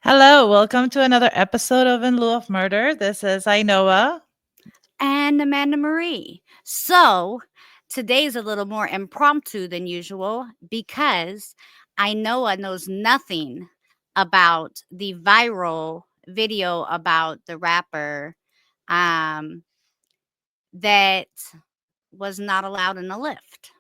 Hello, welcome to another episode of In Lieu of Murder. This is Ainoa. And Amanda Marie. So today's a little more impromptu than usual because Ainoa knows nothing about the viral video about the rapper um, that was not allowed in the lift.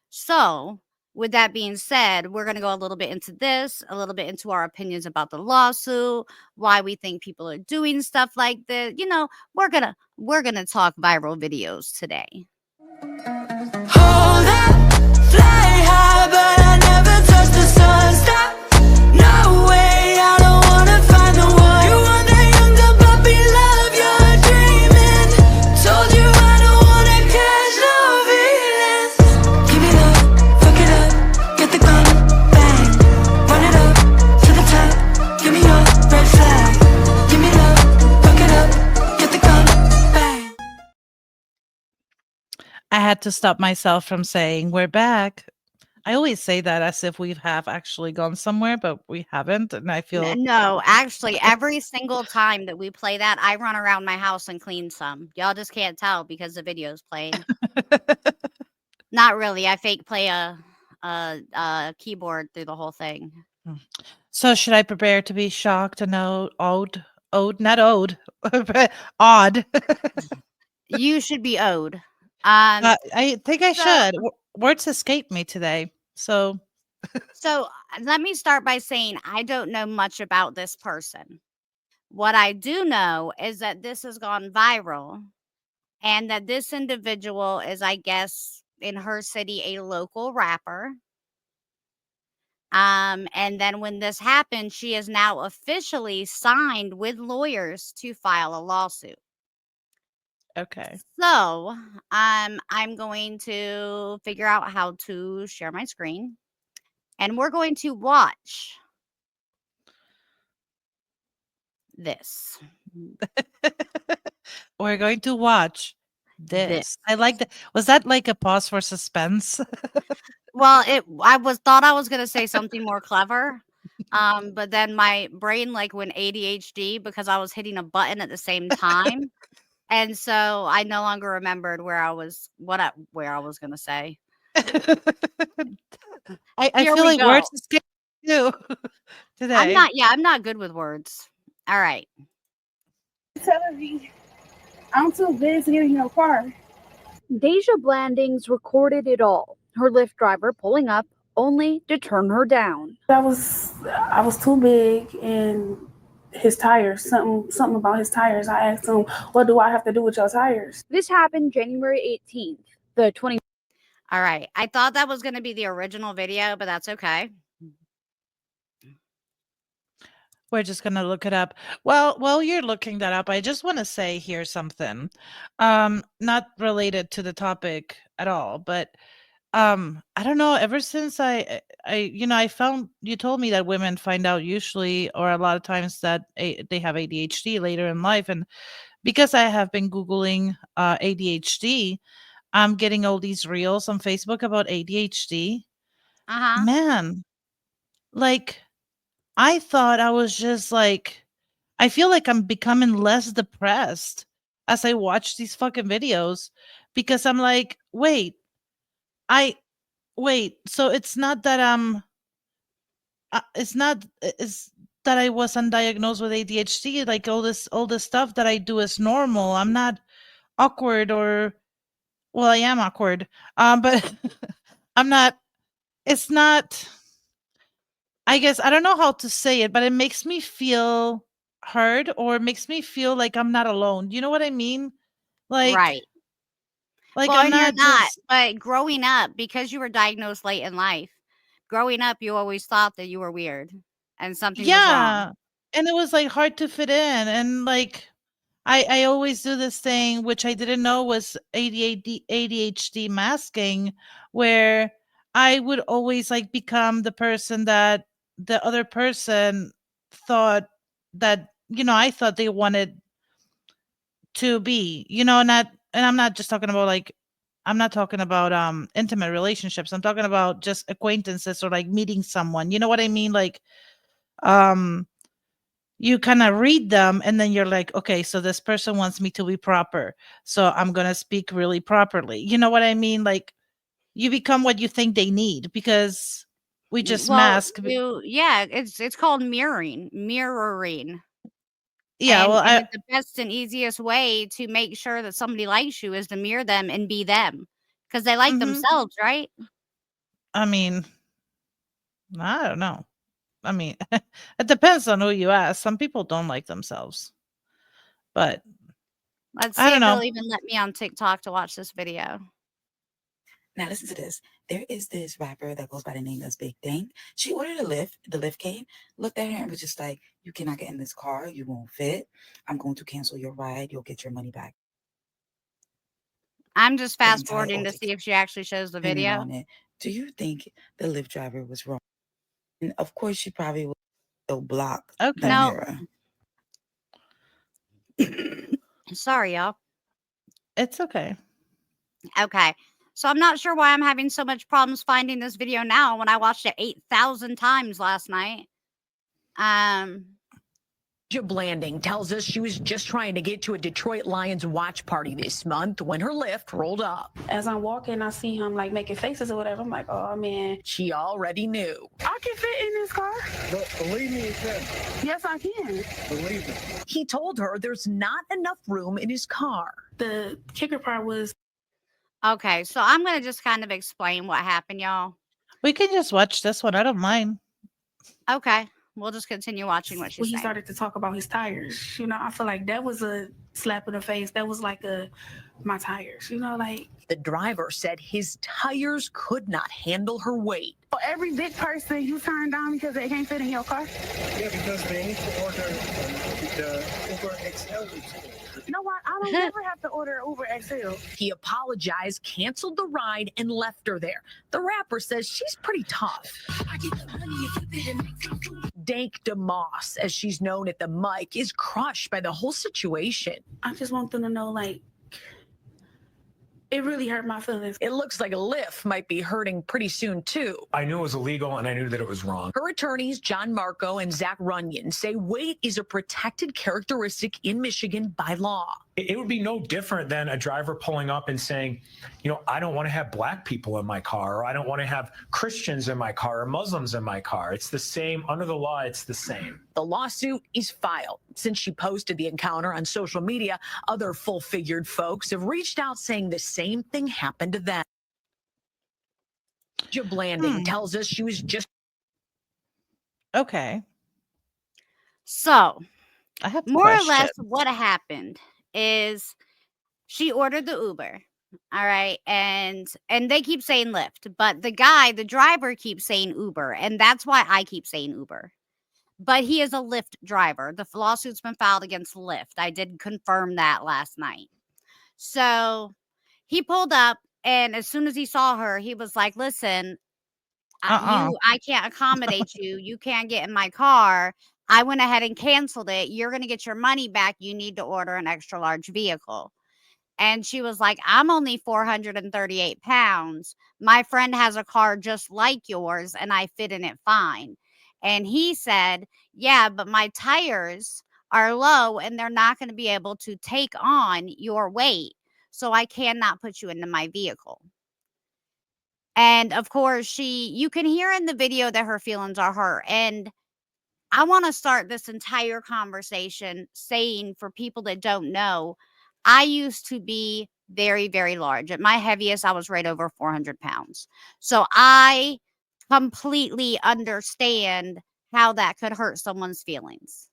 So, with that being said, we're going to go a little bit into this, a little bit into our opinions about the lawsuit, why we think people are doing stuff like this. We're going to talk viral videos today. Hold up, fly high, but I never touch the sun. Stop, no way, I don't wanna find the one. You want that young gun puppy love, you're dreaming. Told you I don't wanna catch no feelings. Give me love, fuck it up, get the gun, bang. Run it up to the top, give me your red flag. Give me love, fuck it up, get the gun, bang. I had to stop myself from saying we're back. I always say that as if we have actually gone somewhere, but we haven't. And I feel No, actually, every single time that we play that, I run around my house and clean some. Y'all just can't tell because the video's playing. Not really. I fake play a keyboard through the whole thing. so. Should I prepare to be shocked and not owed, but odd? You should be owed. Um, I think I so should. Words escape me today. so let me start by saying I don't know much about this person. What I do know is that this has gone viral and that this individual is, I guess, in her city, a local rapper. And then when this happened, she is now officially signed with lawyers to file a lawsuit. Okay. So, I'm going to figure out how to share my screen, and we're going to watch this. We're going to watch This. this. I like that. Was that like a pause for suspense? Well, thought I was gonna say something more clever, but then my brain like went ADHD because I was hitting a button at the same time, and so I no longer remembered where I was gonna say. I Here feel we like go. words escape too I'm today. not yeah, I'm not good with words. All right. Telling me I'm too busy getting in a car. Deja Blandings recorded it all. Her Lyft driver pulling up only to turn her down. I was too big and his tires, something about his tires. I asked him, what do I have to do with your tires? This happened January 18th. The 20 All right. I thought that was gonna be the original video, but that's okay. We're just gonna look it up. Well, while you're looking that up, I just want to say here something, not related to the topic at all, but I don't know. Ever since I found you told me that women find out usually or a lot of times that they have ADHD later in life, and because I have been googling ADHD, I'm getting all these reels on Facebook about ADHD. Uh-huh. Man, like I thought I was just like I feel like I'm becoming less depressed as I watch these fucking videos because I'm like, I wait, so it's not that it's not it's that I was undiagnosed with ADHD, like all this stuff that I do is normal. I'm not awkward or well, I am awkward. But I'm not it's not I guess I don't know how to say it, but it makes me feel heard or it makes me feel like I'm not alone. Do you know what I mean? Like Right. like Well, I'm and you're not not, just but growing up, because you were diagnosed late in life, growing up, you always thought that you were weird and something was wrong. yeah. And it was like hard to fit in and like I always do this thing which I didn't know was ADHD masking where I would always like become the person that the other person thought that I thought they wanted to be, not and I'm not just talking about like I'm not talking about intimate relationships. I'm talking about just acquaintances or like meeting someone. You know what I mean? Like um you kind of read them and then you're like, okay, so this person wants me to be proper. So I'm going to speak really properly. You know what I mean? Like you become what you think they need because we just Well, mask. yeah, it's called mirroring. Yeah, And well, and it's the best and easiest way to make sure that somebody likes you is to mirror them and be them, because they like mhm. themselves, right? I mean, I don't know. I mean, it depends on who you ask. Some people don't like themselves, but Let's I see don't if it'll know. even let me on TikTok to watch this video. Now listen to this. There is this rapper that goes by the name of Big Dank. She ordered a Lyft. The Lyft came, looked at her and was just like, "You cannot get in this car. You won't fit. I'm going to cancel your ride. You'll get your money back." I'm just The fast entire forwarding to see if she actually shows the altercation video. on it. Do you think the Lyft driver was wrong? And of course, she probably will still block the Okay. No. mirror. Sorry, y'all. It's okay. Okay. So I'm not sure why I'm having so much problems finding this video now when I watched it 8,000 times last night. Blanding tells us she was just trying to get to a Detroit Lions watch party this month when her Lyft rolled up. As I'm walking, I see him like making faces or whatever. I'm like, oh man. She already knew. I can fit in this car. But believe me, you can. Yes, I can. Believe me. He told her there's not enough room in his car. The kicker part was Okay, so I'm going to just kind of explain what happened, y'all. We can just watch this one. I don't mind. Okay. We'll just continue watching what when she's he saying. started to talk about his tires. You know, I feel like that was a slap in the face. That was like my tires. You know, like The driver said his tires could not handle her weight. for every big person you turn down because they can't fit in your car. Yeah, because they need to order the Uber XL. You know what? I don't ever have to order Uber XL. He apologized, canceled the ride, and left her there. The rapper says she's pretty tough. Dank Demoss, as she's known at the mic, is crushed by the whole situation. I just want them to know, like, it really hurt my feelings. It looks like a Lyft might be hurting pretty soon, too. I knew it was illegal and I knew that it was wrong. Her attorneys, John Marco and Zach Runyon, say weight is a protected characteristic in Michigan by law. It would be no different than a driver pulling up and saying, you know, I don't want to have black people in my car, or I don't want to have Christians in my car or Muslims in my car. It's the same. Under the law, it's the same. The lawsuit is filed. Since she posted the encounter on social media, other full-figured folks have reached out saying the same thing happened to them. Blanding tells us she was just Okay. So, I have more or less questions. what happened is she ordered the Uber. All right. And they keep saying Lyft, but the driver keeps saying Uber. And that's why I keep saying Uber. But he is a Lyft driver. The lawsuit's been filed against Lyft. I did confirm that last night. So he pulled up, and as soon as he saw her, he was like, listen, I can't accommodate you. You can't get in my car. I went ahead and canceled it. You're going to get your money back. You need to order an extra large vehicle. And she was like, I'm only 438 pounds. My friend has a car just like yours, and I fit in it fine. And he said, yeah, but my tires are low, and they're not going to be able to take on your weight. So I cannot put you into my vehicle. And of course, you can hear in the video that her feelings are hurt. And I want to start this entire conversation saying, for people that don't know, I used to be very, very large. At my heaviest, I was right over 400 pounds. So I completely understand how that could hurt someone's feelings.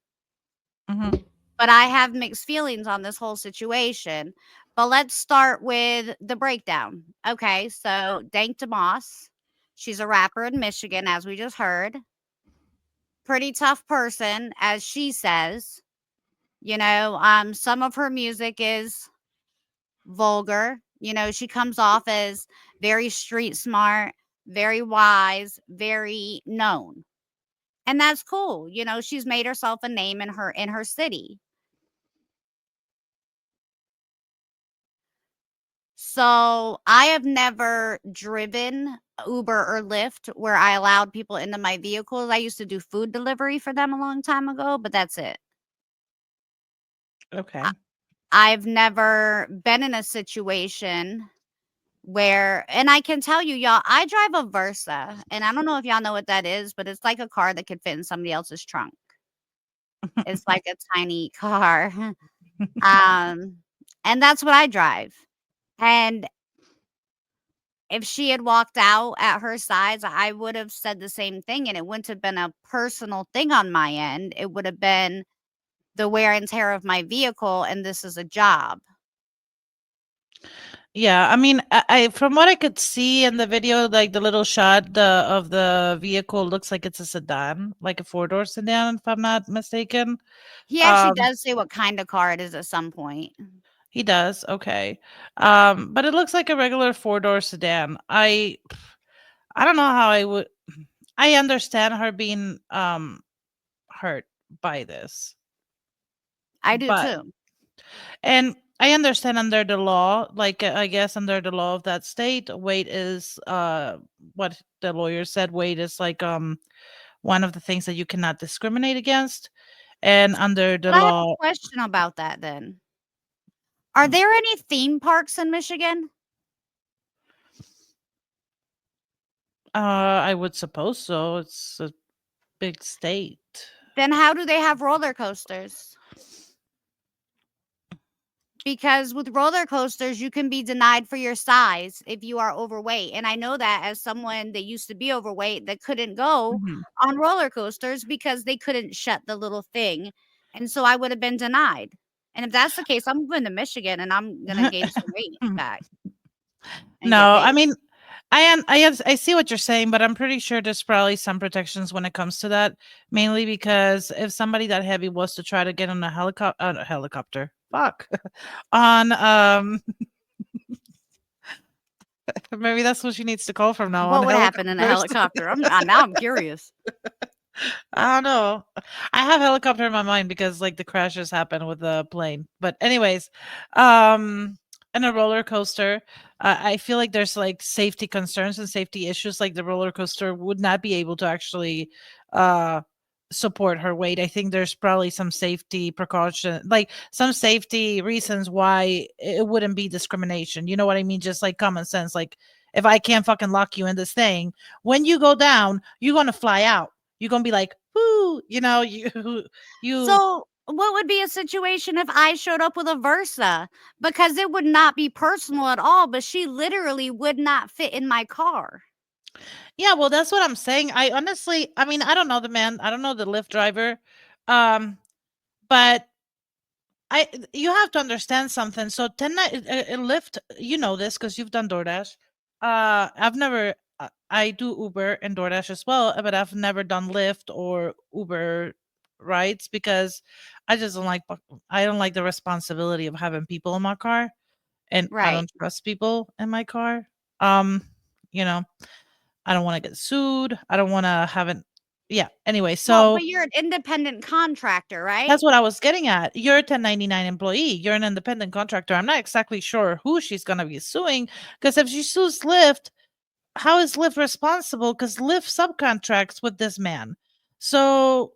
Mhm. But I have mixed feelings on this whole situation. But let's start with the breakdown. Okay, so Dank Demoss, she's a rapper in Michigan, as we just heard. Pretty tough person, as she says. You know, some of her music is vulgar. You know, she comes off as very street smart, very wise, very known. And that's cool. You know, she's made herself a name in her city. So I have never driven Uber or Lyft where I allowed people into my vehicles. I used to do food delivery for them a long time ago, but that's it. I Okay. I've never been in a situation where, and I can tell you, y'all, I drive a Versa, and I don't know if y'all know what that is, but it's like a car that could fit in somebody else's trunk. It's like a tiny car. Um, and that's what I drive. And if she had walked out at her size, I would have said the same thing, and it wouldn't have been a personal thing on my end. It would have been the wear and tear of my vehicle, and this is a job. Yeah, I mean, I from what I could see in the video, like the little shot of the vehicle looks like it's a sedan, like a four-door sedan, if I'm not mistaken. He actually Um, does say what kind of car it is at some point. he does, okay. But it looks like a regular four-door sedan. I don't know how I would. I understand her being hurt by this, I do but too. and I understand under the law, like I guess under the law of that state, weight is what the lawyer said. Weight is like one of the things that you cannot discriminate against, and under the But I have law, a question about that then. Are there any theme parks in Michigan? I would suppose so. It's a big state. Then how do they have roller coasters? Because with roller coasters, you can be denied for your size if you are overweight. And I know that as someone that used to be overweight that couldn't go Mhm. on roller coasters because they couldn't shut the little thing. And so I would have been denied. And if that's the case, I'm moving to Michigan and I'm going to gain some weight back and get No, I paid. mean, I see what you're saying, but I'm pretty sure there's probably some protections when it comes to that. Mainly because if somebody that heavy was to try to get on a helicopter, fuck, on maybe that's what she needs to call from now on What would happen in a helicopters. helicopter? Now I'm curious. I don't know. I have helicopter in my mind because like the crashes happen with the plane. But anyways, um and a roller coaster, I feel like there's like safety concerns and safety issues like the roller coaster would not be able to actually uh support her weight. I think there's probably some safety precaution, like some safety reasons why it wouldn't be discrimination. You know what I mean? Just like common sense. Like if I can't fucking lock you in this thing, when you go down, you're gonna fly out. You're gonna be like, "Whoo," you you So, what would be a situation if I showed up with a Versa? Because it would not be personal at all, but she literally would not fit in my car. Yeah, well, that's what I'm saying. I honestly, I mean, I don't know the man. I don't know the Lyft driver. Um, but you have to understand something. So 10 Lyft, you know this because you've done DoorDash. I've never I do Uber and DoorDash as well, but I've never done Lyft or Uber rides because I just don't like I don't like the responsibility of having people in my car, and I Right. don't trust people in my car. Um, you know, I don't want to get sued. I don't want to have an yeah. Anyway, Well, so but you're an independent contractor, right? that's what I was getting at. You're a 1099 employee. You're an independent contractor. I'm not exactly sure who she's going to be suing because if she sues Lyft, how is Lyft responsible? Because Lyft subcontracts with this man. So,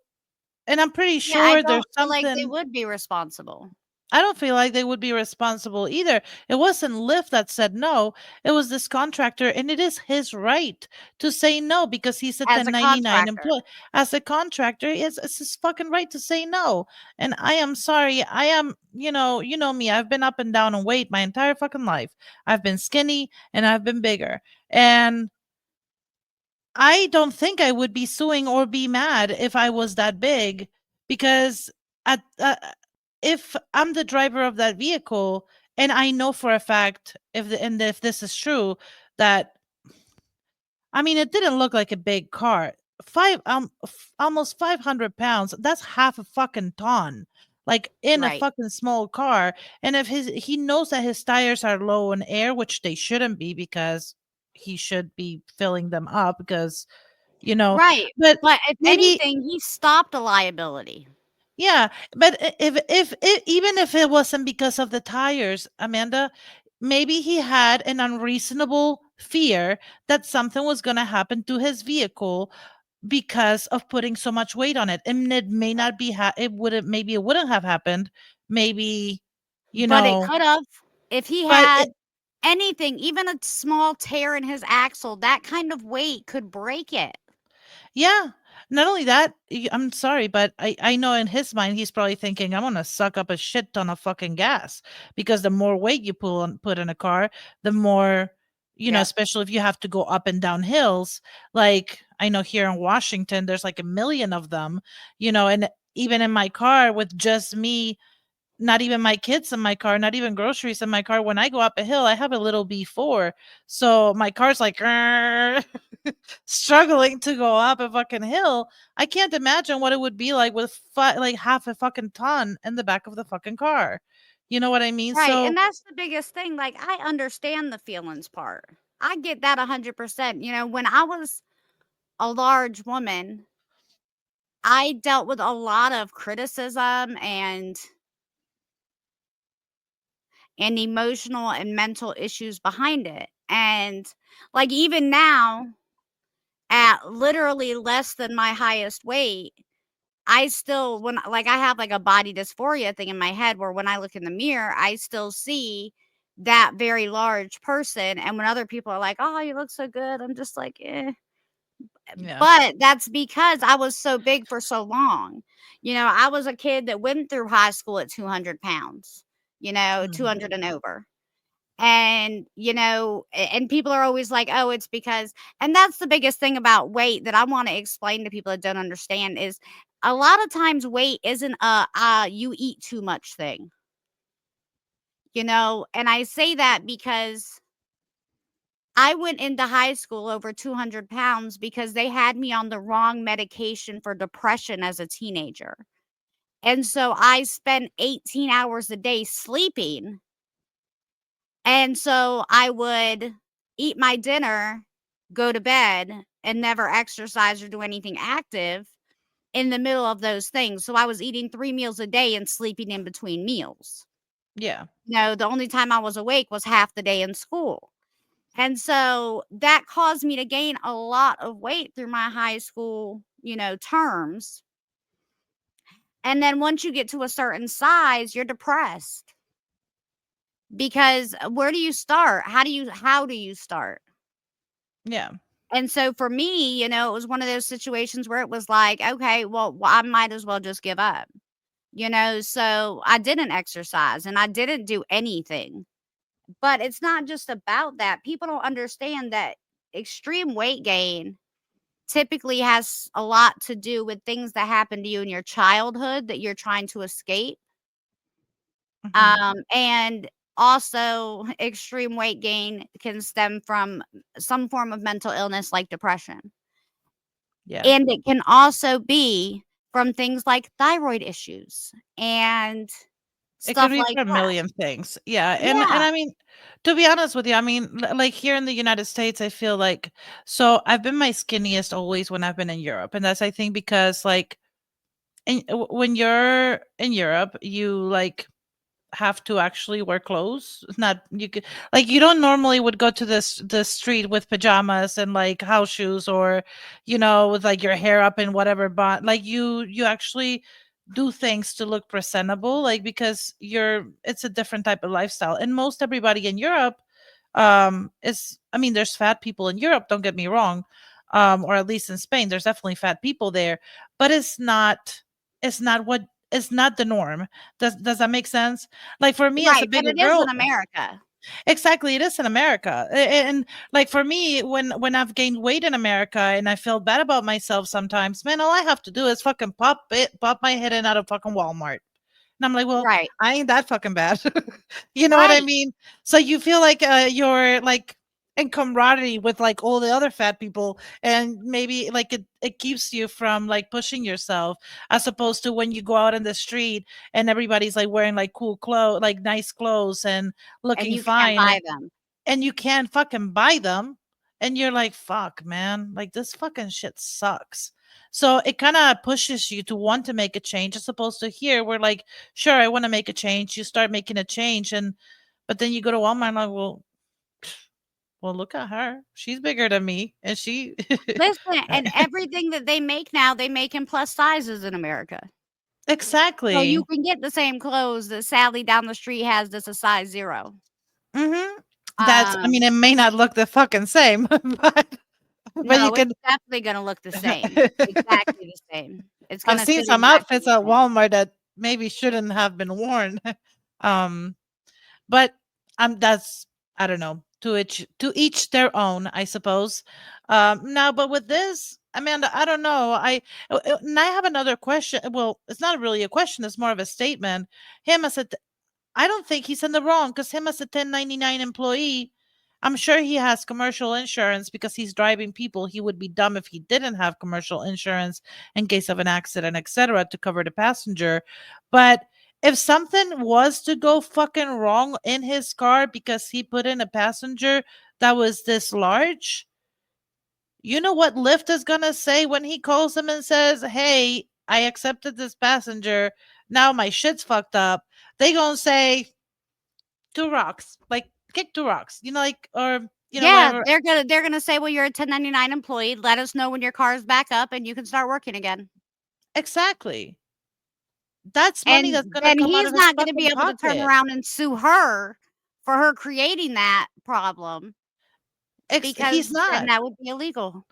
and I'm pretty Yeah, I sure there's don't feel like they something. would be responsible. I don't feel like they would be responsible either. It wasn't Lyft that said no. It was this contractor, and it is his right to say no because he's a As a 1099 contractor. employee. As a contractor, it's his fucking right to say no. And I am sorry. I am, you know me. I've been up and down in weight my entire fucking life. I've been skinny and I've been bigger. And I don't think I would be suing or be mad if I was that big because at if I'm the driver of that vehicle and I know for a fact if this is true that I mean it didn't look like a big car. Almost 500 pounds. That's half a fucking ton. Like in a Right. fucking small car. And if he knows that his tires are low on air, which they shouldn't be because he should be filling them up because you know, Right. but But if maybe anything, he stopped a liability. yeah, but if it, even if it wasn't because of the tires, Amanda, maybe he had an unreasonable fear that something was going to happen to his vehicle because of putting so much weight on it. And it may not be, it wouldn't, maybe it wouldn't have happened. Maybe, you But it know, could have if he but had anything, even a small tear in his axle, that kind of weight could break it. yeah. Not only that, I'm sorry, but I know in his mind he's probably thinking, I'm gonna suck up a shit ton of fucking gas because the more weight you put in a car, the more, Yep. especially if you have to go up and down hills. Like I know here in Washington, there's like a million of them, and even in my car with just me, not even my kids in my car, not even groceries in my car. When I go up a hill, I have a little B4. So my car's like struggling to go up a fucking hill. I can't imagine what it would be like with like half a fucking ton in the back of the fucking car. You know what I mean? Right, So and that's the biggest thing, like, I understand the feelings part. I get that 100%. When I was a large woman, I dealt with a lot of criticism and emotional and mental issues behind it, and, like, even now, at literally less than my highest weight, I still I have, like, a body dysphoria thing in my head where when I look in the mirror, I still see that very large person, and when other people are like, "Oh, you look so good," I'm just like, "Eh." yeah. But that's because I was so big for so long. I was a kid that went through high school at 200 pounds, Mhm. 200 and over. And, and people are always like, "Oh, it's because," and that's the biggest thing about weight that I wanna explain to people that don't understand is a lot of times weight isn't a you eat too much thing, and I say that because I went into high school over 200 pounds because they had me on the wrong medication for depression as a teenager, and so I spent 18 hours a day sleeping. And so I would eat my dinner, go to bed, and never exercise or do anything active in the middle of those things. So I was eating 3 meals a day and sleeping in between meals. Yeah. The only time I was awake was half the day in school. And so that caused me to gain a lot of weight through my high school, terms. And then once you get to a certain size, you're depressed because where do you start? How do you start? Yeah. And so for me, it was one of those situations where it was like, okay, well, I might as well just give up. So I didn't exercise and I didn't do anything. But it's not just about that. People don't understand that extreme weight gain typically has a lot to do with things that happened to you in your childhood that you're trying to escape. Mhm. And also, extreme weight gain can stem from some form of mental illness like depression. Yeah. And it can also be from things like thyroid issues and It could stuff be like for a that. million things. Yeah, and Yeah, I mean, to be honest with you, I mean, like here in the United States, I feel like so I've been my skinniest always when I've been in Europe, and that's I think because like when you're in Europe, you like have to actually wear clothes. Not you could like you don't normally would go to the street with pajamas and like house shoes or with like your hair up in whatever but like you actually do things to look presentable like because it's a different type of lifestyle and most everybody in Europe is I mean there's fat people in Europe, don't get me wrong, or at least in Spain there's definitely fat people there, but it's not what it's not the norm. Does that make sense? Like for me as a right, but bigger it is girl, in America. exactly, it is in America. And like for me, when I've gained weight in America and I feel bad about myself sometimes, man, all I have to do is fucking pop my head in out of fucking Walmart. And I'm like, well, Right, I ain't that fucking bad. You know what I right, mean? So you feel like you're like in camaraderie with like all the other fat people and maybe like it keeps you from like pushing yourself as opposed to when you go out in the street and everybody's like wearing like cool clothes, like nice clothes and and looking you can't fine buy them. and you can't fucking buy them and you're like fuck man, like this fucking shit sucks. So it kind of pushes you to want to make a change as opposed to here we're like sure I want to make a change, you start making a change and but then you go to Walmart and like well well, look at her. She's bigger than me, and she Listen, and everything that they make now, they make in plus sizes in America. So you exactly. can get the same clothes that Sally down the street has that's a size 0. Mhm. That's I mean, Um, it may not look the fucking same, but you no, it's can definitely gonna look the same, exactly the same. It's I've gonna seen fit some exactly outfits the at same. Walmart that maybe shouldn't have been worn. Um, but, that's I don't know, to each their own, I suppose. Now, but with this, Amanda, I don't know. And I have another question. Well, it's not really a question, it's more of a statement. Him as a I don't think he's in the wrong because him as a 1099 employee, I'm sure he has commercial insurance because he's driving people. He would be dumb if he didn't have commercial insurance in case of an accident, etc., to cover the passenger. But if something was to go fucking wrong in his car because he put in a passenger that was this large, you know what Lyft is gonna say when he calls him and says, "Hey, I accepted this passenger. Now my shit's fucked up." They gonna say, two rocks, like kick two rocks, like, or Yeah, whatever. they're gonna say, "Well, you're a 1099 employee. Let us know when your car's back up and you can start working again." Exactly. That's money that's And gonna then come out he's of his not gonna be fucking able to turn pocket. around and sue her for her creating that problem He's because then not. that would be illegal.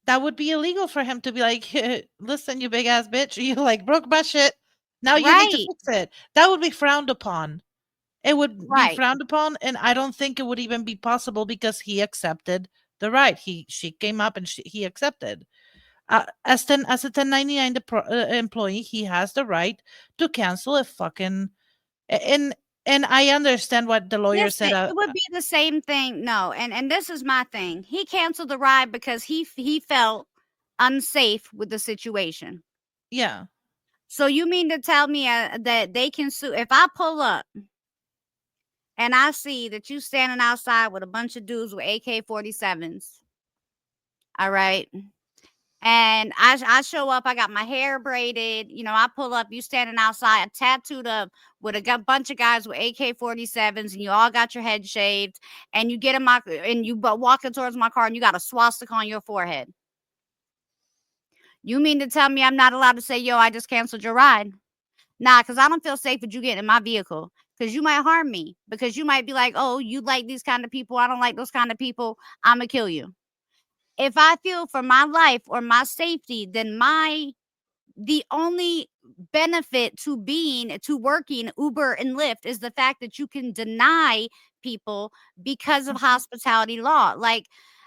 That would be illegal for him to be like, "Listen, you big ass bitch, you like broke my shit. Now you need to Right, fix it." That would be frowned upon. It would be right. frowned upon, and I don't think it would even be possible because he accepted the right. She came up and he accepted. As a 1099 employee, he has the right to cancel a fucking and I understand what the lawyer Listen, said. it would be the same thing no, and this is my thing. He canceled the ride because he felt unsafe with the situation. Yeah, So you mean to tell me, that they can sue if I pull up and I see that you standing outside with a bunch of dudes with AK-47s, alright? And I show up, I got my hair braided, I pull up, you standing outside, tattooed up with a bunch of guys with AK-47s, and you all got your head shaved, and you get in my and you but walking towards my car, and you got a swastika on your forehead. You mean to tell me I'm not allowed to say, "Yo, I just canceled your ride"? Nah, because I don't feel safe with you getting in my vehicle. Because you might harm me. Because you might be like, "Oh, you like these kind of people. I don't like those kind of people. Imma kill you." If I feel for my life or my safety, then the only benefit to working Uber and Lyft is the fact that you can deny people because of mhm. hospitality law. Like,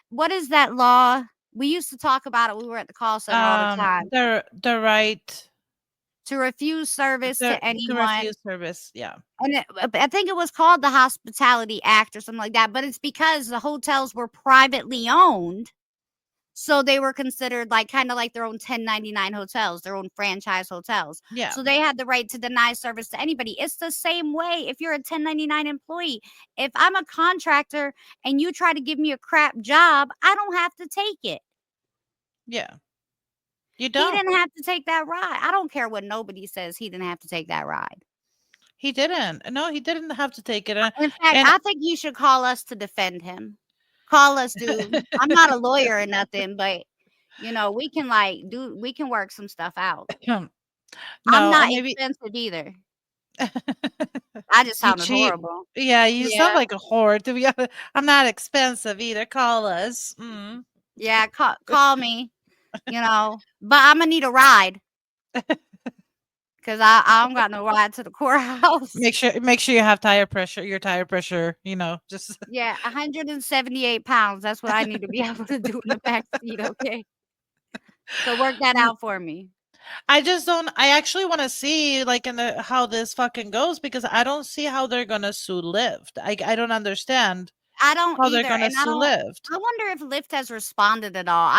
what is that law? We used to talk about it. We were at the call center all the time. The right To refuse service to to anyone. refuse service. Yeah, And I think it was called the Hospitality Act or something like that, but it's because the hotels were privately owned. So they were considered like kind of like their own 1099 hotels, their own franchise hotels. yeah, So they had the right to deny service to anybody. It's the same way if you're a 1099 employee. If I'm a contractor and you try to give me a crap job, I don't have to take it. yeah. You He don't. didn't have to take that ride. I don't care what nobody says. He didn't have to take that ride. He didn't. No, he didn't have to take it. In fact, And I think you should call us to defend him. Call us, dude. I'm not a lawyer or nothing, but we can work some stuff out. I'm no, not maybe expensive either. I just you sounded cheat. horrible. Yeah, you sound Yeah. like a whore. To be honest, I'm not expensive either. Call us. Mm. Yeah, call me, but Imma need a ride because I don't got no ride to the courthouse. Make sure you have tire pressure. Your tire pressure. Just Yeah, 178 pounds, that's what I need to be able to do in the back seat, okay? So work that out for me. I just don't. I actually want to see like in the how this fucking goes because I don't see how they're gonna sue Lyft. I don't understand I don't how they're either, gonna and sue Lyft. I wonder if Lyft has responded at all.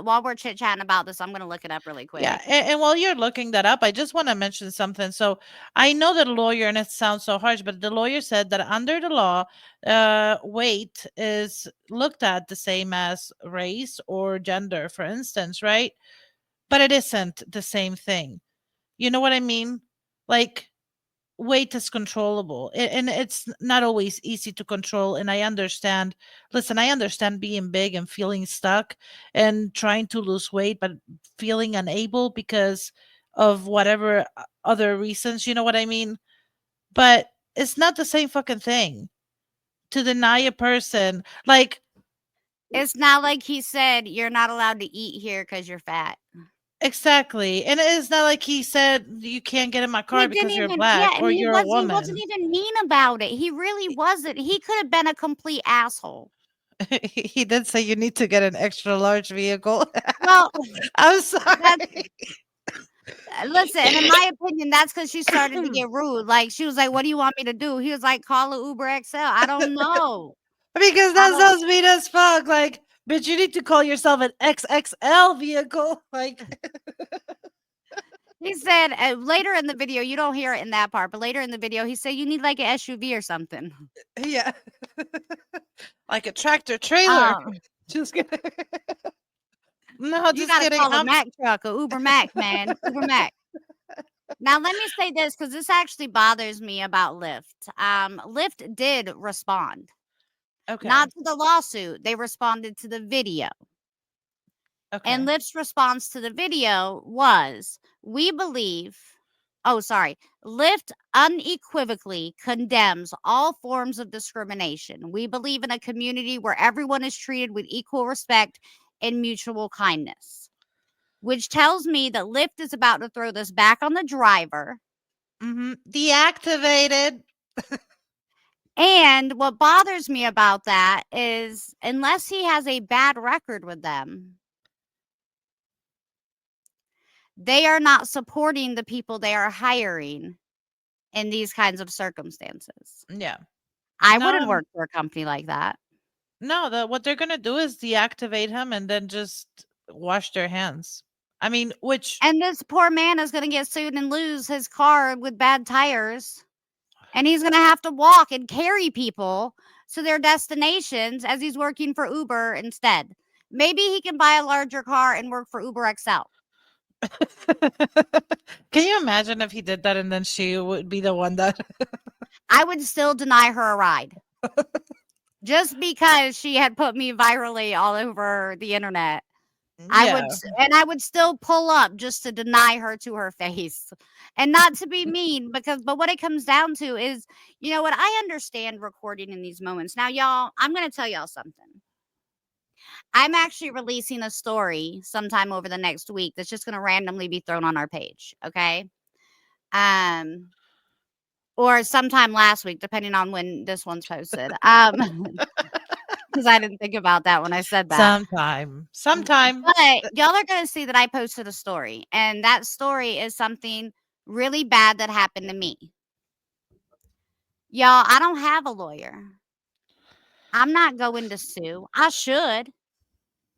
While we're chit-chatting about this, I'm gonna look it up really Yeah, quick. and while you're looking that up, I just want to mention something. So I know that a lawyer, and it sounds so harsh, but the lawyer said that under the law, weight is looked at the same as race or gender, for instance, right? But it isn't the same thing. You know what I mean? Like weight is controllable, and it's not always easy to control. And I understand. Listen, I understand being big and feeling stuck and trying to lose weight, but feeling unable because of whatever other reasons. You know what I mean? But it's not the same fucking thing to deny a person like. It's not like he said you're not allowed to eat here because you're fat. Exactly. And it's not like he said you can't get in my He car didn't because you're even, yeah, black and or you're a he wasn't woman. even mean about it. He really wasn't. He could have been a complete asshole. He did say you need to get an extra large vehicle. Well, I'm that's sorry. listen, and in my opinion, that's because she started to get rude. Like she was like, "What do you want me to do?" He was like, "Call a Uber XL." I don't know. Because I that don't. sounds mean as fuck. Like, bitch, you need to call yourself an XXL vehicle. Like, He said later in the video, you don't hear it in that part, but later in the video, he said you need like an SUV or something. yeah. Like a tractor trailer. Um, Just kidding. No, you just gotta kidding. call a Mac truck, a Uber Mac, man, Uber Mac. Now, let me say this because this actually bothers me about Lyft. Lyft did respond, Okay. not to the lawsuit. They responded to the video. And Okay. Lyft's response to the video was, we believe, oh, sorry, Lyft unequivocally condemns all forms of discrimination. We believe in a community where everyone is treated with equal respect and mutual kindness, which tells me that Lyft is about to throw this back on the driver. Deactivated. And what bothers me about that is, unless he has a bad record with them, they are not supporting the people they are hiring in these kinds of circumstances. Yeah. I wouldn't No, work for a company like that. no, what they're gonna do is deactivate him and then just wash their hands. I mean, which And this poor man is going to get sued and lose his car with bad tires. And he's going to have to walk and carry people to their destinations as he's working for Uber instead. Maybe he can buy a larger car and work for Uber XL. can you imagine if he did that and then she would be the one that I would still deny her a ride just because she had put me virally all over the internet. Yeah. I would still pull up just to deny her to her face. And not to be mean but what it comes down to is, you know what? I understand recording in these moments. Now, y'all, I'm going to tell y'all something. I'm actually releasing a story sometime over the next week that's just going to randomly be thrown on our page, okay? Or sometime last week, depending on when this one's posted. Because I didn't think about that when I said that. Sometime. But y'all are gonna see that I posted a story, and that story is something really bad that happened to me. Y'all, I don't have a lawyer. I'm not going to sue. I should.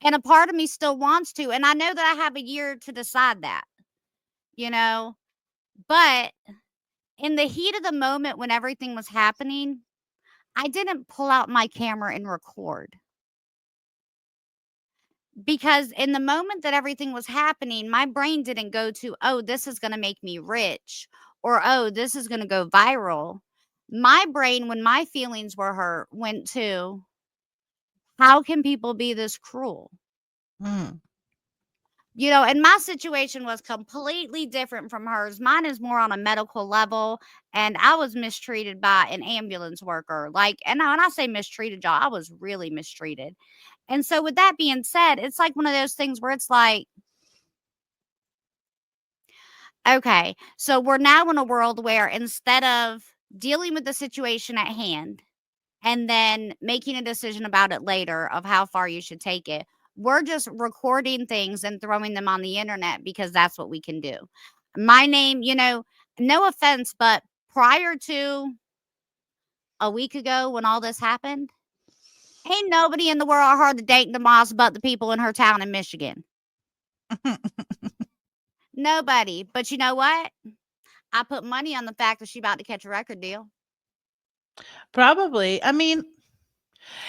And a part of me still wants to. And I know that I have a year to decide that, you know? But in the heat of the moment when everything was happening, I didn't pull out my camera and record. Because in the moment that everything was happening, my brain didn't go to, oh, this is going to make me rich, or oh, this is going to go viral. My brain, when my feelings were hurt, went to, how can people be this cruel? Mm. You know, and my situation was completely different from hers. Mine is more on a medical level, and I was mistreated by an ambulance worker. Like, and when I say mistreated, y'all, I was really mistreated. And so, with that being said, it's like one of those things where it's like, okay, so we're now in a world where instead of dealing with the situation at hand and then making a decision about it later of how far you should take it, we're just recording things and throwing them on the internet because that's what we can do. My name, you know, no offense, but prior to a week ago when all this happened, ain't nobody in the world heard of Dank Demoss but the people in her town in Michigan. Nobody. But you know what? I put money on the fact that she about to catch a record deal. Probably. I mean,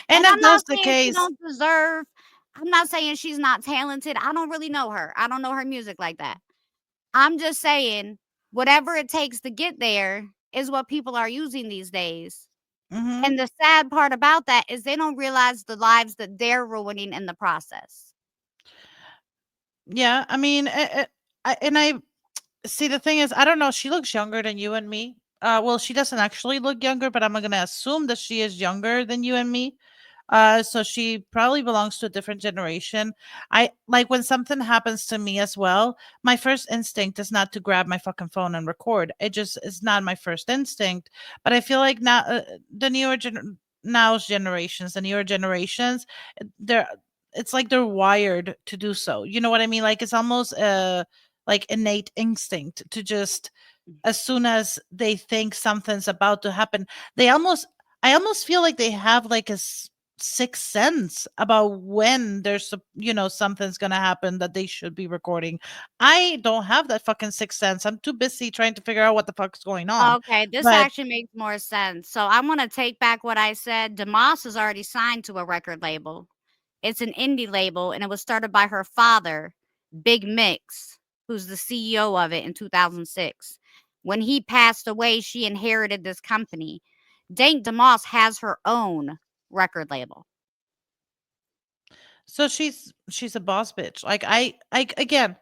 and And if I'm not that's the saying she case, don't deserve. I'm not saying she's not talented. I don't really know her. I don't know her music like that. I'm just saying whatever it takes to get there is what people are using these days. Mhm. And the sad part about that is they don't realize the lives that they're ruining in the process. Yeah, I mean, I see, the thing is, I don't know, she looks younger than you and me. Well, she doesn't actually look younger, but I'm gonna assume that she is younger than you and me. So she probably belongs to a different generation. I like when something happens to me as well, my first instinct is not to grab my fucking phone and record. It just is not my first instinct. But I feel like now the now's generations, the newer generations, they're it's like they're wired to do so. You know what I mean? Like it's almost like innate instinct to just, as soon as they think something's about to happen, they almost I almost feel like they have like a sixth sense about when there's something's gonna happen that they should be recording. I don't have that fucking sixth sense. I'm too busy trying to figure out what the fuck's going on. Okay, this But actually makes more sense. So I'm gonna take back what I said. Demoss is already signed to a record label. It's an indie label, and it was started by her father, Big Mix, who's the CEO of it in 2006. When he passed away, she inherited this company. Dank Demoss has her own record label. so she's a boss bitch. Like I again,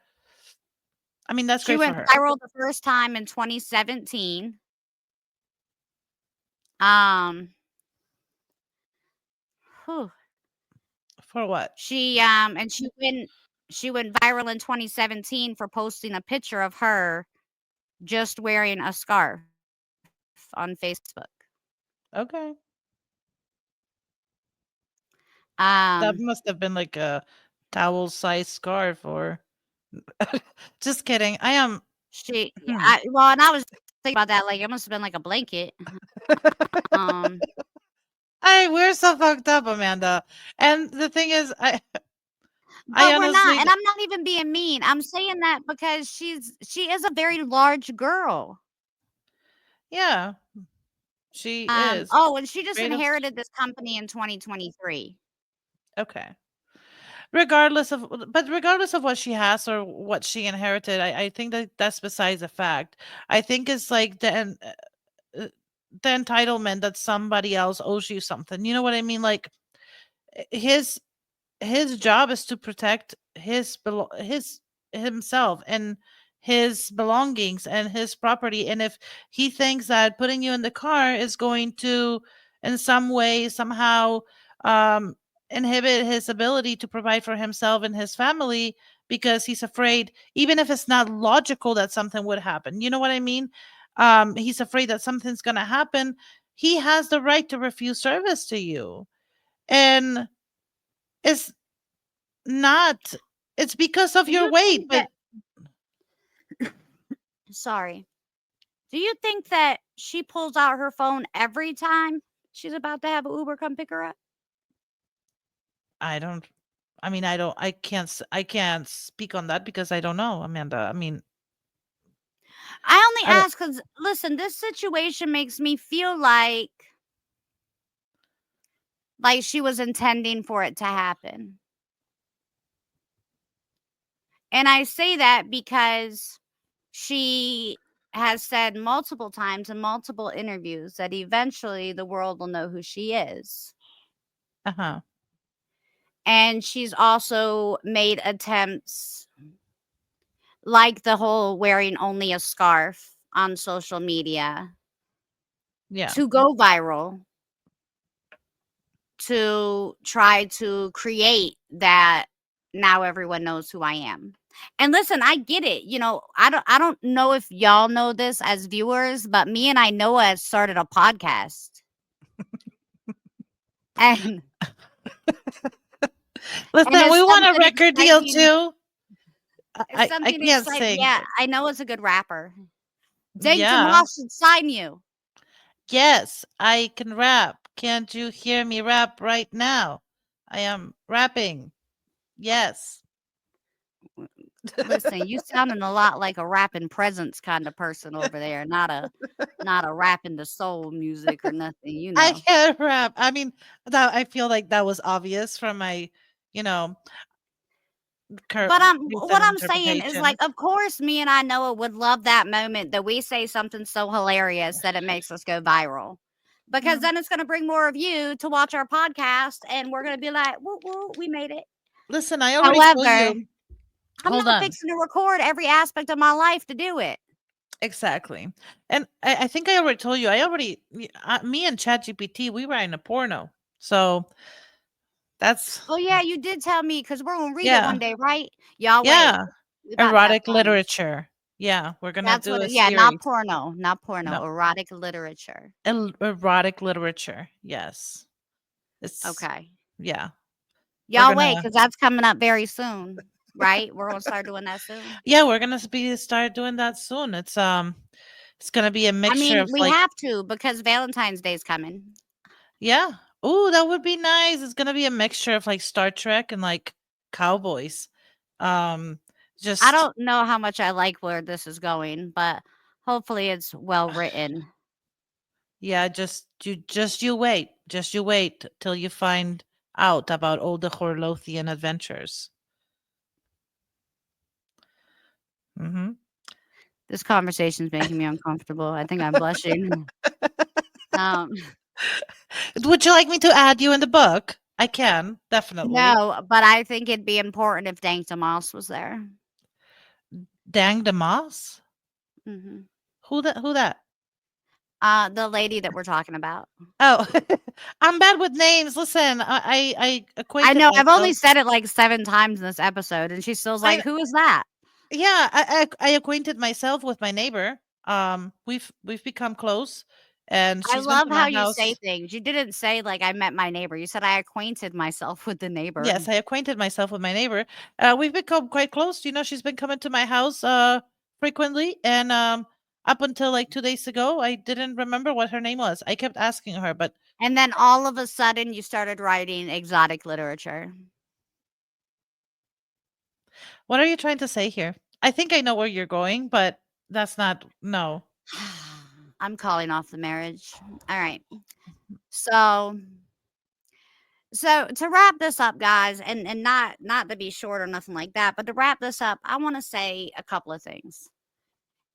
I mean that's She great for went her. viral the first time in 2017. Um, whew. For what? She went viral in 2017 for posting a picture of her just wearing a scarf on Facebook. Okay. That Um, must have been like a towel size scarf or just kidding. I am yeah, hmm. and I was thinking about that, like, it must have been like a blanket. Um, We're so fucked up, Amanda. And the thing is, I but we're not, honestly and I'm not even being mean. I'm saying that because she is a very large girl. yeah, she is. Oh, and she just Greatest inherited this company in 2023. okay. Regardless of what she has or what she inherited, I think that that's besides the fact. I think it's like uh, the entitlement that somebody else owes you something. You know what I mean? Like his his job is to protect his himself and his belongings and his property, and if he thinks that putting you in the car is going to in some way somehow um inhibit his ability to provide for himself and his family because he's afraid, even if it's not logical that something would happen, you know what I mean, he's afraid that something's going to happen, he has the right to refuse service to you. And it's not it's because of Do your you weight, think but that sorry. Do you think that she pulls out her phone every time she's about to have an Uber come pick her up? I don't I mean, I can't speak on that because I don't know, Amanda. I mean, I only I don't ask because, listen, this situation makes me feel like she was intending for it to happen. And I say that because she has said multiple times in multiple interviews that eventually the world will know who she is. uh-huh. And she's also made attempts like the whole wearing only a scarf on social media Yeah. to go viral, to try to create that now everyone knows who I am. And listen, I get it. I don't know if y'all know this as viewers, but me and I Noah started a podcast. And and Listen, we it's want a something record deal exciting. too. It's I something can't exciting. sing. Yeah, I know it's a good rapper. Dank Yeah. Demoss should sign you. Yes, I can rap. Can't you hear me rap right now? I am rapping. Yes. Listen, you sounding a lot like a rapping presence kind of person over there, not a rapping the soul music or nothing, you I know. can rap. I mean, that I feel like that was obvious from my, you know, cur But use what that I'm saying is, like, interpretation. of course, me and I Noah would love that moment that we say something so hilarious that it makes us go viral. Because Mm. then it's gonna bring more of you to watch our podcast, and we're gonna be like, "Woo, woo, we made it." Listen, I already told However, you. I'm Hold not on. fixing to record every aspect of my life to do it. Exactly. And I think I already told you, me and ChatGPT, we were in a porno. So that's, Oh, yeah, you did tell me because we're gonna read it yeah. one day, right? Y'all wait. Yeah. We about to have Erotic fun. literature. Yeah. We're going to That's do what a it yeah, not series. porno, not porno, No, erotic literature. erotic literature. Yes. It's, Okay. yeah. We're Y'all going wait, to, because that's coming up very soon, right? We're gonna start doing that soon. yeah, we're going to be start doing that soon. It's going to be a I mixture mean, of we like, have to because Valentine's Day is coming. yeah. Oh, that would be nice. It's going to be a mixture of like Star Trek and like cowboys. Um, I just don't know how much I like where this is going, but hopefully it's well written. Yeah, just you wait. Just you wait till you find out about all the Horlothian adventures. Mhm. This conversation is making me uncomfortable. I think I'm blushing. Um, Would you like me to add you in the book? I can, definitely. no, but I think it'd be important if Dank Demoss was there. Dang Demoss? Mhm. Who that? The lady that we're talking about. Oh, I'm bad with names. Listen, I I acquainted know, I've only myself. said it like 7 times in this episode, and she still's like, I "Who is that?" Yeah, I acquainted myself with my neighbor. We've become close, and I she's been love to how my you say house. things. You didn't say, like, "I met my neighbor." You said, "I acquainted myself with the neighbor." Yes, I acquainted myself with my neighbor. We've become quite close. She's been coming to my house frequently, and up until like 2 days ago, I didn't remember what her name was. I kept asking her, but And then all of a sudden, you started writing exotic literature. what are you trying to say here? I think I know where you're going, but that's not no. I'm calling off the marriage. Alright. So to wrap this up, guys, and not to be short or nothing like that, but to wrap this up, I wanna say a couple of things.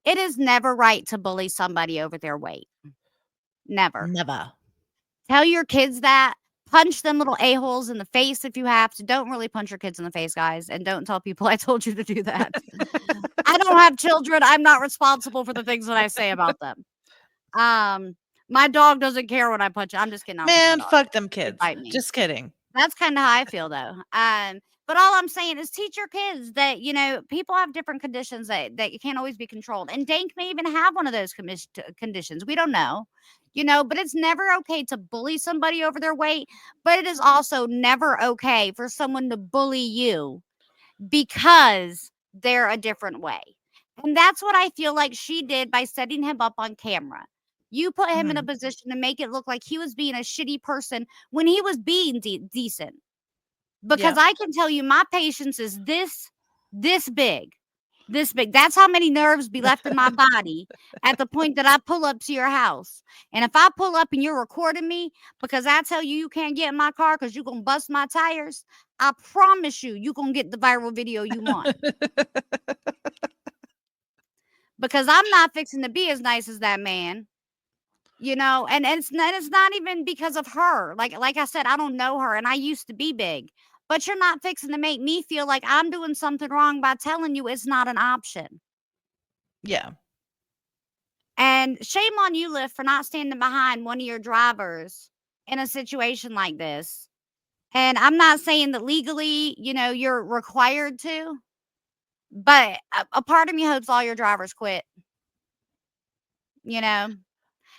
It is never right to bully somebody over their weight. Never. Never. Tell your kids that. Punch them little a-holes in the face if you have to. Don't really punch your kids in the face, guys, and don't tell people I told you to do that. I don't have children. I'm not responsible for the things that I say about them. My dog doesn't care when I punch I'm just kidding, I don't punch my Man, dog. fuck them She'd kids. bite me. Just kidding. That's kinda how I feel, though. But all I'm saying is teach your kids that, people have different conditions that you can't always be controlled, and Dank may even have one of those conditions, we don't know, but it's never okay to bully somebody over their weight, but it is also never okay for someone to bully you because they're a different way. And that's what I feel like she did by setting him up on camera. You put him in a Mhm. position to make it look like he was being a shitty person when he was being decent. Because Yeah. I can tell you my patience is this big. This big. That's how many nerves be left in my body at the point that I pull up to your house. And if I pull up and you're recording me because I tell you you can't get in my car because you're going to bust my tires, I promise you're going to get the viral video you want. Because I'm not fixing to be as nice as that man. And it's not even because of her. Like I said, I don't know her and I used to be big. But you're not fixing to make me feel like I'm doing something wrong by telling you it's not an option. Yeah. And shame on you, Lyft, for not standing behind one of your drivers in a situation like this. And I'm not saying that legally, you're required to, but a part of me hopes all your drivers quit. You know,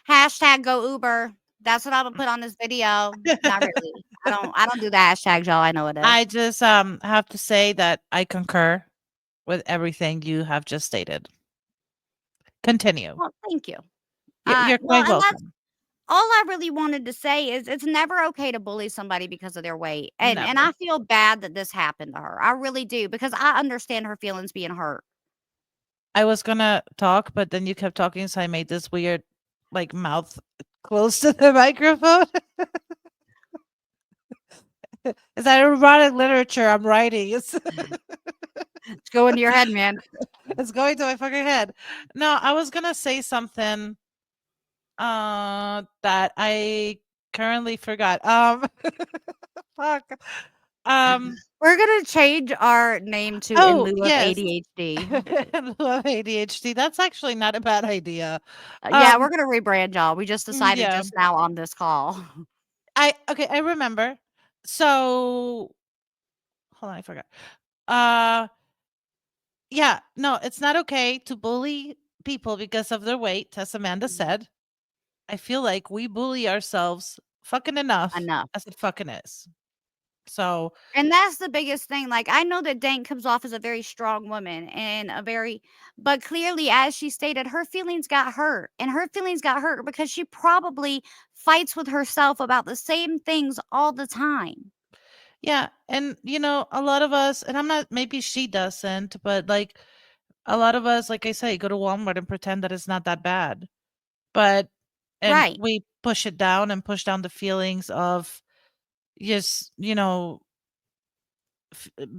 hashtag go Uber. That's what I'm gonna put on this video. Not really. I don't do the hashtags, y'all. I know it is. I just have to say that I concur with everything you have just stated. Continue. Well, thank you. You're Well, quite and that's welcome. all I really wanted to say is it's never okay to bully somebody because of their weight. And Never. I feel bad that this happened to her. I really do because I understand her feelings being hurt. I was gonna talk, but then you kept talking, so I made this weird, like, mouth close to the microphone. Is that erotic literature I'm writing? It's going to your head, man. It's going to my fucking head. No, I was gonna say something that I currently forgot. Fuck. Um We're gonna change our name to In oh Lieu of yes. ADHD. In lieu of ADHD. That's actually not a bad idea. Yeah, we're Um gonna rebrand y'all. We just decided yeah. just now on this call. I remember. So hold on, I forgot. Uh yeah, no, it's not okay to bully people because of their weight, as Amanda said. I feel like we bully ourselves fucking enough Enough. as it fucking is. So, And that's the biggest thing. Like, I know that Dank comes off as a very strong woman and a very, but clearly, as she stated, her feelings got hurt. And her feelings got hurt because she probably fights with herself about the same things all the time. yeah, and a lot of us, and I'm not, maybe she doesn't, but like a lot of us, like I say, go to Walmart and pretend that it's not that bad. But, and Right. we push it down and push down the feelings of just,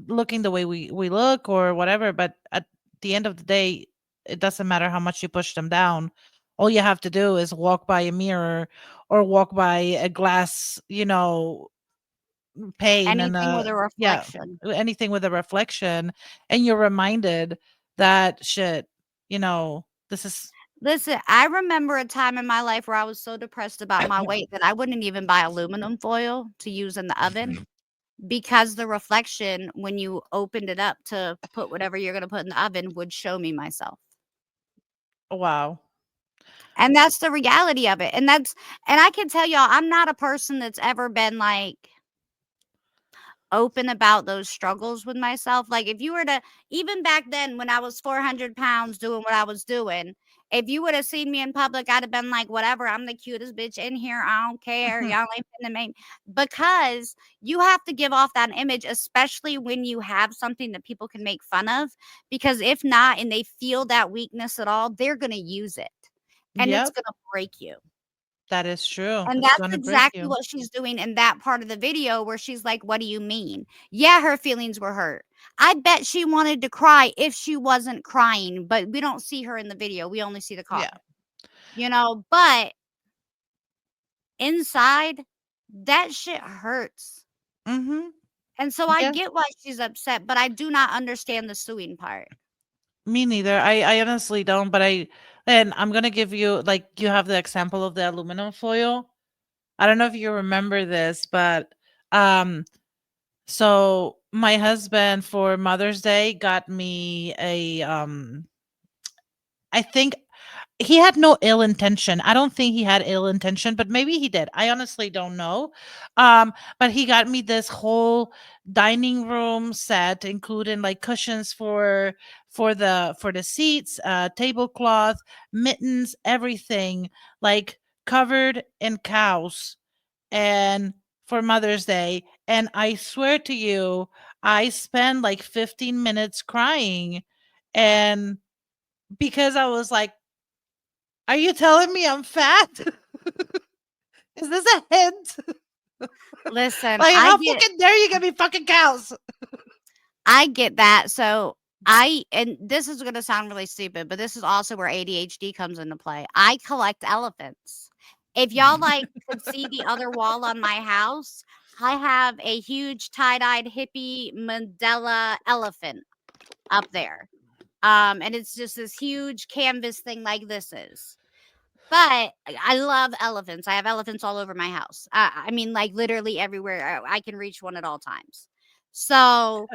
looking the way we look or whatever. But at the end of the day, it doesn't matter how much you push them down. All you have to do is walk by a mirror or walk by a glass, pane and Anything with a yeah, reflection. anything with a reflection, and you're reminded that shit, this is Listen, I remember a time in my life where I was so depressed about my weight that I wouldn't even buy aluminum foil to use in the oven because the reflection, when you opened it up to put whatever you're going to put in the oven, would show me myself. wow. And that's the reality of it. And I can tell y'all, I'm not a person that's ever been like open about those struggles with myself. Like, if you were to, even back then when I was 400 pounds doing what I was doing, if you would have seen me in public, I'd have been like, whatever, I'm the cutest bitch in here. I don't care. Y'all ain't finna make, because you have to give off that image, especially when you have something that people can make fun of. Because if not, and they feel that weakness at all, they're going to use it and it's Yep, going to break you. that is true. And It's that's gonna break exactly you. what she's doing in that part of the video where she's like, "What do you mean?" Yeah, her feelings were hurt. I bet she wanted to cry if she wasn't crying, but we don't see her in the video. We only see the car. Yeah. But inside, that shit hurts. Mhm. And so I Yeah. get why she's upset, but I do not understand the suing part. Me neither. I honestly don't, but and I'm gonna give you, like, you have the example of the aluminum foil. I don't know if you remember this, but um so my husband for Mother's Day got me I think he had no ill intention. I don't think he had ill intention, but maybe he did. I honestly don't know. But he got me this whole dining room set, including like cushions for the seats, tablecloth, mittens, everything, like covered in cows, and for Mother's Day. And I swear to you, I spent like 15 minutes crying, and because I was like, are you telling me I'm fat? Is this a hint? Listen, Like, how fucking dare you give me fucking cows? I get that. So and this is going to sound really stupid, but this is also where ADHD comes into play. I collect elephants. If y'all like could see the other wall on my house, I have a huge tie-dyed hippie Mandela elephant up there. And it's just this huge canvas thing like this is. But I love elephants. I have elephants all over my house. I mean, like literally everywhere. I can reach one at all times. So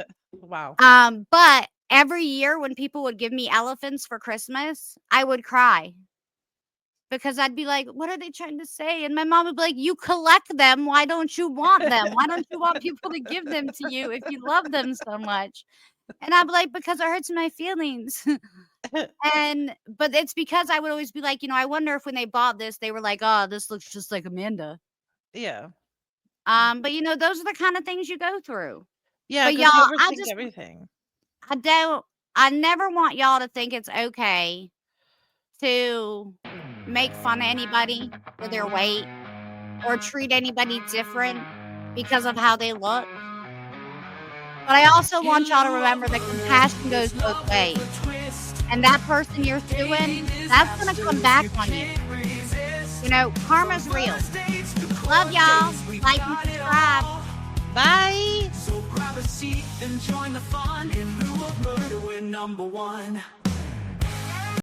Wow. but every year when people would give me elephants for Christmas, I would cry because I'd be like, "What are they trying to say?" And my mom would be like, "You collect them. Why don't you want them? Why don't you want people to give them to you if you love them so much?" And I'd be like, "Because it hurts my feelings." But it's because I would always be like, I wonder if when they bought this, they were like, "Oh, this looks just like Amanda." Yeah. But those are the kind of things you go through. Yeah, But because you y'all, overthink everything. I never want y'all to think it's okay to make fun of anybody for their weight or treat anybody different because of how they look. But I also want y'all to remember that compassion goes both ways. And that person you're suing, that's going to come back on you. You know, karma's real. Love y'all. Like and subscribe. Bye. So grab a seat and join the fun. In lieu of murder, we're number one.